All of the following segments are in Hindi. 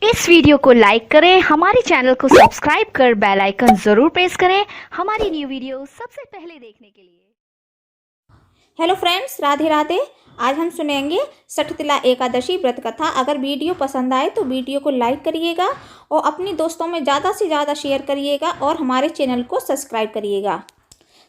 इस वीडियो को लाइक करें, हमारे चैनल को सब्सक्राइब कर बेल आइकन जरूर प्रेस करें हमारी न्यू वीडियो सबसे पहले देखने के लिए। Hello friends, Radhe Radhe. आज हम सुनेंगे सठतिला एकादशी व्रत कथा। अगर वीडियो पसंद आए तो वीडियो को लाइक करिएगा और अपनी दोस्तों में ज़्यादा से ज़्यादा शेयर करिएगा और हमारे चैनल को सब्सक्राइब करिएगा।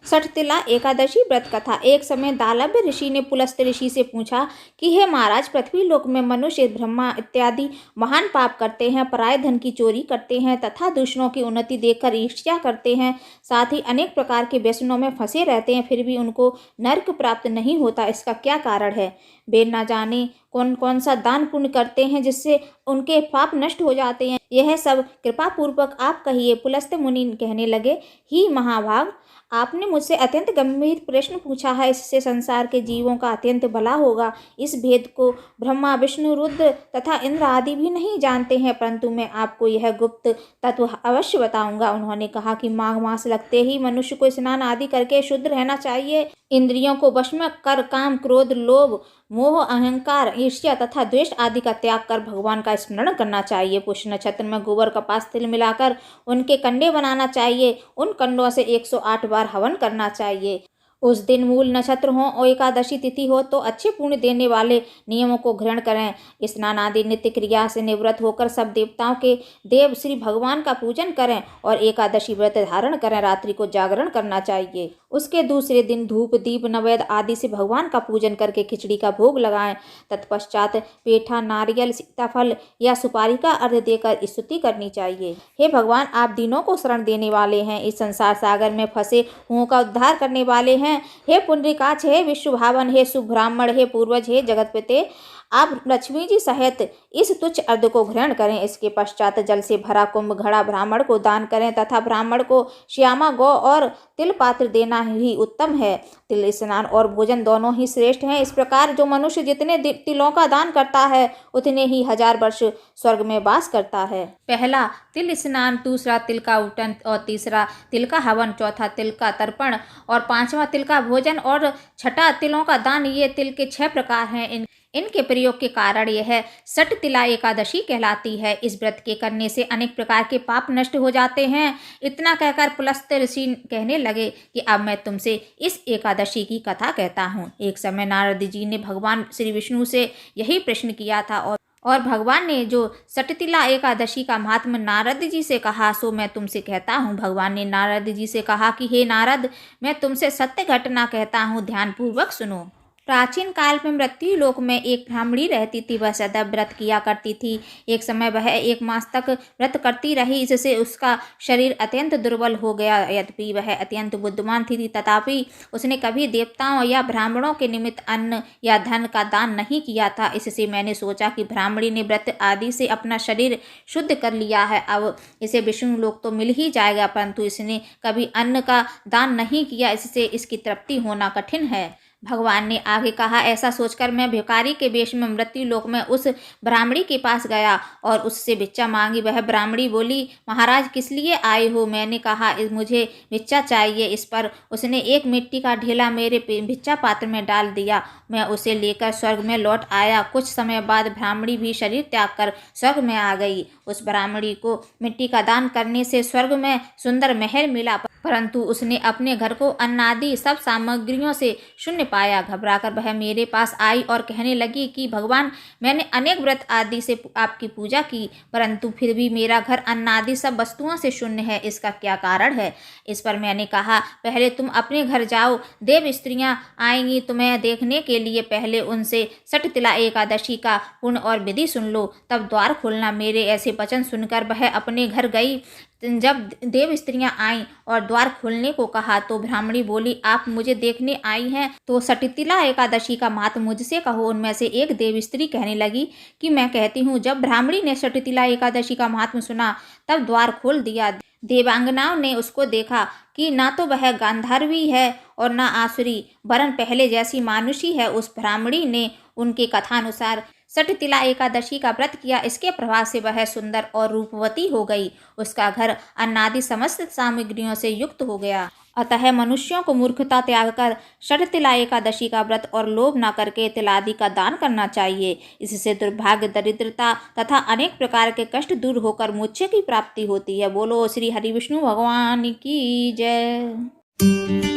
सठतिला एकादशी व्रत कथा। एक समय दालभ्य ऋषि ने पुलस्त्य ऋषि से पूछा कि हे महाराज, पृथ्वी लोक में मनुष्य ब्रह्मा इत्यादि महान पाप करते हैं, पराये धन की चोरी करते हैं तथा दूसरों की उन्नति देखकर ईर्ष्या करते हैं, साथ ही अनेक प्रकार के व्यसनों में फंसे रहते हैं, फिर भी उनको नरक प्राप्त नहीं होता। इसका क्या कारण है? वे न जाने कौन कौन सा दान पुण्य करते हैं जिससे उनके पाप नष्ट हो जाते हैं। यह सब कृपा पूर्वक आप कहिए। पुलस्त्य मुनि कहने लगे, ही महाभाग, आपने मुझसे अत्यंत गंभीर प्रश्न पूछा है। इससे संसार के जीवों का अत्यंत भला होगा। इस भेद को ब्रह्मा, विष्णु, रुद्र तथा इंद्र आदि भी नहीं जानते हैं, परंतु मैं आपको यह गुप्त तत्व अवश्य बताऊंगा। उन्होंने कहा कि माघ मास लगते ही मनुष्य को स्नान आदि करके शुद्ध रहना चाहिए। इंद्रियों को वश में कर काम, क्रोध, लोभ, मोह, अहंकार, ईर्ष्या तथा द्वेष आदि का त्याग कर भगवान का स्मरण करना चाहिए। पुष्य नक्षत्र में गोबर, कपास, तिल मिलाकर उनके कंडे बनाना चाहिए। उन कंडों से 108 बार हवन करना चाहिए। उस दिन मूल नक्षत्र हो और एकादशी तिथि हो तो अच्छे पुण्य देने वाले नियमों को ग्रहण करें। स्नान आदि नित्य क्रिया से निवृत्त होकर सब देवताओं के देव श्री भगवान का पूजन करें और एकादशी व्रत धारण करें। रात्रि को जागरण करना चाहिए। उसके दूसरे दिन धूप, दीप, नैवेद्य आदि से भगवान का पूजन करके खिचड़ी का भोग लगाएं। तत्पश्चात पेठा, नारियल, सीताफल या सुपारी का अर्घ्य देकर स्तुति करनी चाहिए। हे भगवान, आप दीनों को शरण देने वाले हैं, इस संसार सागर में फंसे हुओं का उद्धार करने वाले हैं। हे पुंडरीकाक्ष, हे विश्व भावन, हे शुभ ब्राह्मण, हे पूर्वज, हे जगतपिते, आप लक्ष्मी जी सहित इस तुच्छ अर्घ्य को ग्रहण करें। इसके पश्चात जल से भरा कुंभ घड़ा ब्राह्मण को दान करें तथा ब्राह्मण को श्यामा गौ और तिल पात्र देना ही उत्तम है। तिल स्नान और भोजन दोनों ही श्रेष्ठ हैं। इस प्रकार जो मनुष्य जितने तिलों का दान करता है उतने ही 1000 वर्ष स्वर्ग में वास करता है। पहला तिल स्नान, दूसरा तिल का उटन और तीसरा तिल का हवन, चौथा तिल का तर्पण और पांचवा तिल का भोजन और छठा तिलों का दान। ये तिल के 6 प्रकार हैं। इनके प्रयोग के कारण यह सठतिला एकादशी कहलाती है। इस व्रत के करने से अनेक प्रकार के पाप नष्ट हो जाते हैं। इतना कहकर पुलस्त्य ऋषि कहने लगे कि अब मैं तुमसे इस एकादशी की कथा कहता हूँ। एक समय नारद जी ने भगवान श्री विष्णु से यही प्रश्न किया था और भगवान ने जो सठतिला एकादशी का महात्म नारद जी से कहा सो मैं तुमसे कहता हूँ। भगवान ने नारद जी से कहा कि हे नारद, मैं तुमसे सत्य घटना कहता हूँ, ध्यानपूर्वक सुनो। प्राचीन काल में मृत्यु लोक में एक ब्राह्मणी रहती थी। वह सदा व्रत किया करती थी। एक समय वह 1 मास तक व्रत करती रही। इससे उसका शरीर अत्यंत दुर्बल हो गया। यद्यपि वह अत्यंत बुद्धिमान थी तथापि उसने कभी देवताओं या ब्राह्मणों के निमित्त अन्न या धन का दान नहीं किया था। इससे मैंने सोचा कि ब्राह्मणी ने व्रत आदि से अपना शरीर शुद्ध कर लिया है, अब इसे विष्णु लोक तो मिल ही जाएगा, परंतु इसने कभी अन्न का दान नहीं किया, इससे इसकी तृप्ति होना कठिन है। भगवान ने आगे कहा, ऐसा सोचकर मैं भिखारी के वेश में मृत्यु लोक में उस ब्राह्मणी के पास गया और उससे भिक्षा मांगी। वह ब्राह्मणी बोली, महाराज किस लिए आए हो? मैंने कहा, मुझे भिक्षा चाहिए। इस पर उसने एक मिट्टी का ढेला मेरे भिक्षा पात्र में डाल दिया। मैं उसे लेकर स्वर्ग में लौट आया। कुछ समय बाद ब्राह्मणी भी शरीर त्याग कर स्वर्ग में आ गई। उस ब्राह्मणी को मिट्टी का दान करने से स्वर्ग में सुंदर महल मिला, परंतु उसने अपने घर को अन्नादि सब सामग्रियों से शून्य पाया। घबराकर वह मेरे पास आई और कहने लगी कि भगवान, मैंने अनेक व्रत आदि से आपकी पूजा की, परंतु फिर भी मेरा घर अन्नादि सब वस्तुओं से शून्य है। इसका क्या कारण है? इस पर मैंने कहा, पहले तुम अपने घर जाओ, देव स्त्रियां आएंगी तुम्हें देखने के लिए, पहले उनसे सठतिला एकादशी का पुण्य और विधि सुन लो, तब द्वार खोलना। मेरे ऐसे वचन सुनकर वह अपने घर गई। जब देव स्त्रियां आईं और द्वार खोलने को कहा तो ब्राह्मणी बोली, आप मुझे देखने आई हैं तो सठतिला एकादशी का महात्म मुझसे कहो। उनमें से एक देव स्त्री कहने लगी कि मैं कहती हूँ। जब ब्राह्मणी ने सठतिला एकादशी का महात्म सुना तब द्वार खोल दिया। देवांगनाओं ने उसको देखा कि ना तो वह गांधारवी है और ना आसुरी, वरन पहले जैसी मानुषी है। उस ब्राह्मणी ने उनके कथानुसार षठतिला एकादशी का व्रत किया, इसके प्रभाव से वह सुंदर और रूपवती हो गई। उसका घर अन्नादि समस्त सामग्रियों से युक्त हो गया। अतः मनुष्यों को मूर्खता त्याग कर षठतिला एकादशी का व्रत और लोभ न करके तिलादि का दान करना चाहिए। इससे दुर्भाग्य, दरिद्रता तथा अनेक प्रकार के कष्ट दूर होकर मोक्ष की प्राप्ति होती है। बोलो श्री हरि विष्णु भगवान की जय।